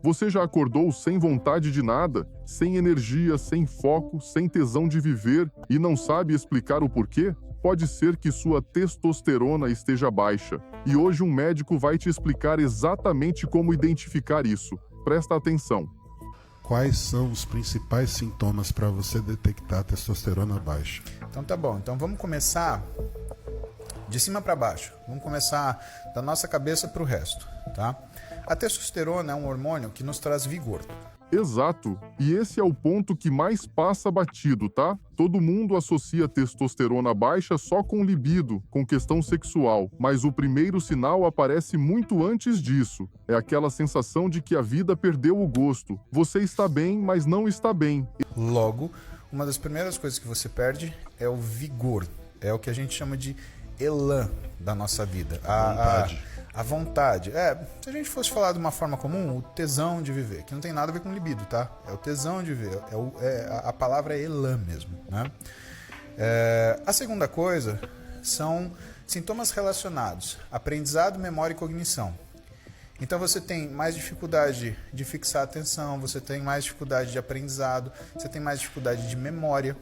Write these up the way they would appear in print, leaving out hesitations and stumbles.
Você já acordou sem vontade de nada, sem energia, sem foco, sem tesão de viver e não sabe explicar o porquê? Pode ser que sua testosterona esteja baixa. E hoje um médico vai te explicar exatamente como identificar isso. Presta atenção. Quais são os principais sintomas para você detectar testosterona baixa? Então tá bom, então vamos começar de cima para baixo. Vamos começar da nossa cabeça para o resto, tá? A testosterona é um hormônio que nos traz vigor. Exato. E esse é o ponto que mais passa batido, tá? Todo mundo associa testosterona baixa só com libido, com questão sexual. Mas o primeiro sinal aparece muito antes disso. É aquela sensação de que a vida perdeu o gosto. Você está bem, mas não está bem. Logo, uma das primeiras coisas que você perde é o vigor. É o que a gente chama de elan da nossa vida. A vontade. Se a gente fosse falar de uma forma comum, o tesão de viver, que não tem nada a ver com libido, tá? É o tesão de viver. A palavra é elan mesmo, né? A segunda coisa são sintomas relacionados a aprendizado, memória e cognição. Então você tem mais dificuldade de fixar a atenção, você tem mais dificuldade de aprendizado, você tem mais dificuldade de memória.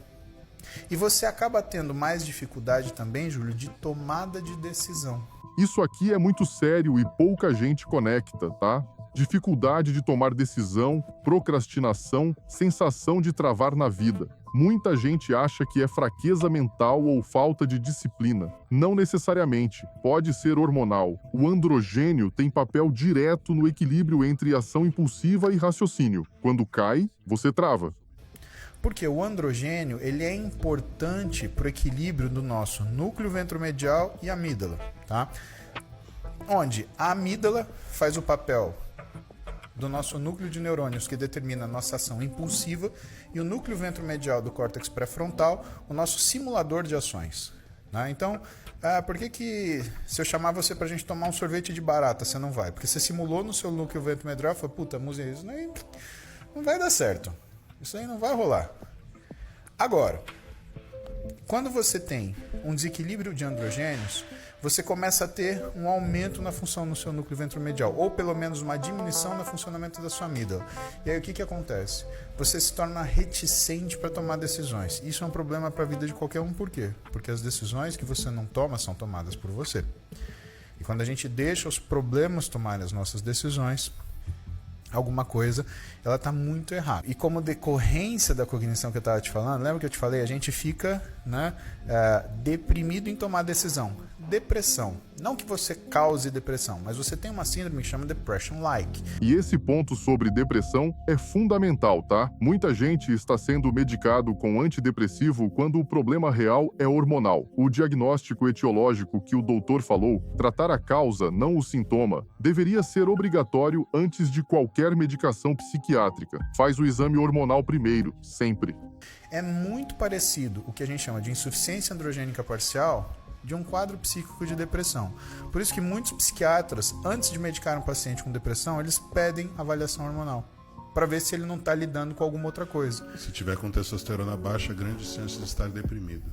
E você acaba tendo mais dificuldade também, Júlio, de tomada de decisão. Isso aqui é muito sério e pouca gente conecta, tá? Dificuldade de tomar decisão, procrastinação, sensação de travar na vida. Muita gente acha que é fraqueza mental ou falta de disciplina. Não necessariamente, pode ser hormonal. O androgênio tem papel direto no equilíbrio entre ação impulsiva e raciocínio. Quando cai, você trava. Porque o androgênio ele é importante para o equilíbrio do nosso núcleo ventromedial e amígdala, tá? Onde a amígdala faz o papel do nosso núcleo de neurônios que determina a nossa ação impulsiva e o núcleo ventromedial do córtex pré-frontal, o nosso simulador de ações. Né? Então, por que se eu chamar você para a gente tomar um sorvete de barata, você não vai? Porque você simulou no seu núcleo ventromedial e falou, puta, música, isso não vai dar certo. Isso aí não vai rolar. Agora, quando você tem um desequilíbrio de androgênios, você começa a ter um aumento na função no seu núcleo ventromedial, ou pelo menos uma diminuição no funcionamento da sua amígdala. E aí o que acontece? Você se torna reticente para tomar decisões. Isso é um problema para a vida de qualquer um, por quê? Porque as decisões que você não toma são tomadas por você. E quando a gente deixa os problemas tomarem as nossas decisões, alguma coisa, ela está muito errada. E como decorrência da cognição que eu estava te falando, lembra que eu te falei? A gente fica deprimido em tomar decisão. Depressão. Não que você cause depressão, mas você tem uma síndrome que chama depression-like. E esse ponto sobre depressão é fundamental, tá? Muita gente está sendo medicado com antidepressivo quando o problema real é hormonal. O diagnóstico etiológico que o doutor falou, tratar a causa, não o sintoma, deveria ser obrigatório antes de qualquer medicação psiquiátrica. Faz o exame hormonal primeiro, sempre. É muito parecido o que a gente chama de insuficiência androgênica parcial de um quadro psíquico de depressão. Por isso que muitos psiquiatras, antes de medicar um paciente com depressão, eles pedem avaliação hormonal, para ver se ele não está lidando com alguma outra coisa. Se tiver com testosterona baixa, grande chance de estar deprimido.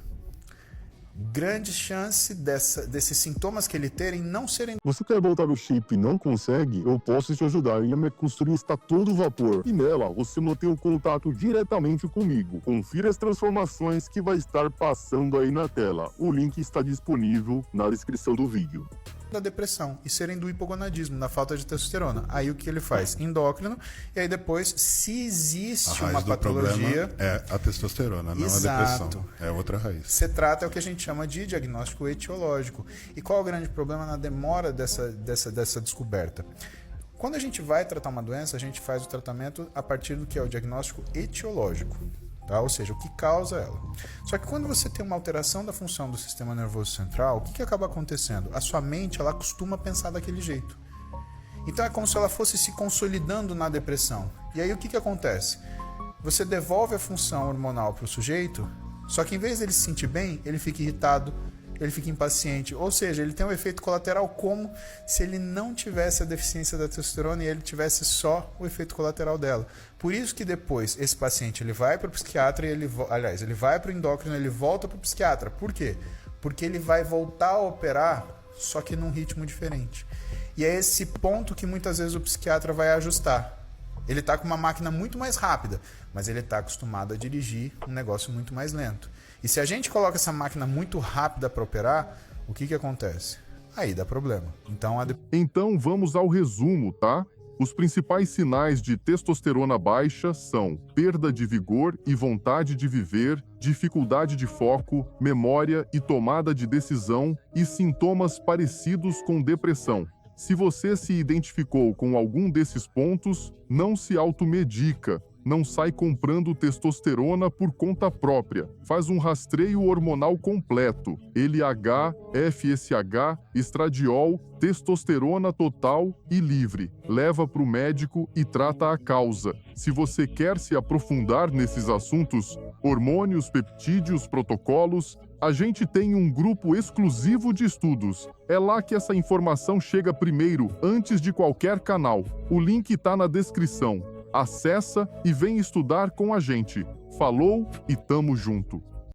Grande chance desses sintomas que ele terem não serem... Você quer voltar o shape e não consegue? Eu posso te ajudar e a minha consultoria está todo vapor. E nela, você mantém o contato diretamente comigo. Confira as transformações que vai estar passando aí na tela. O link está disponível na descrição do vídeo. Da depressão e serem do hipogonadismo, da falta de testosterona. Aí o que ele faz? Endócrino, e aí depois, se existe uma patologia... é a testosterona, não Exato. A depressão. É outra raiz. Você trata o que a gente chama de diagnóstico etiológico. E qual é o grande problema na demora dessa descoberta? Quando a gente vai tratar uma doença, a gente faz o tratamento a partir do que é o diagnóstico etiológico. Tá? Ou seja, o que causa ela. Só que quando você tem uma alteração da função do sistema nervoso central, o que acaba acontecendo? A sua mente ela costuma pensar daquele jeito. Então é como se ela fosse se consolidando na depressão. E aí o que acontece? Você devolve a função hormonal para o sujeito, só que em vez dele se sentir bem, ele fica irritado, ele fica impaciente. Ou seja, ele tem um efeito colateral como se ele não tivesse a deficiência da testosterona e ele tivesse só o efeito colateral dela. Por isso que depois esse paciente ele vai para o psiquiatra, ele vai para o endócrino, ele volta para o psiquiatra. Por quê? Porque ele vai voltar a operar, só que num ritmo diferente. E é esse ponto que muitas vezes o psiquiatra vai ajustar. Ele está com uma máquina muito mais rápida, mas ele está acostumado a dirigir um negócio muito mais lento. E se a gente coloca essa máquina muito rápida para operar, o que acontece? Aí dá problema. Então vamos ao resumo, tá? Os principais sinais de testosterona baixa são perda de vigor e vontade de viver, dificuldade de foco, memória e tomada de decisão e sintomas parecidos com depressão. Se você se identificou com algum desses pontos, não se automedica. Não sai comprando testosterona por conta própria. Faz um rastreio hormonal completo. LH, FSH, estradiol, testosterona total e livre. Leva para o médico e trata a causa. Se você quer se aprofundar nesses assuntos, hormônios, peptídeos, protocolos, a gente tem um grupo exclusivo de estudos. É lá que essa informação chega primeiro, antes de qualquer canal. O link está na descrição. Acessa e vem estudar com a gente. Falou e tamo junto!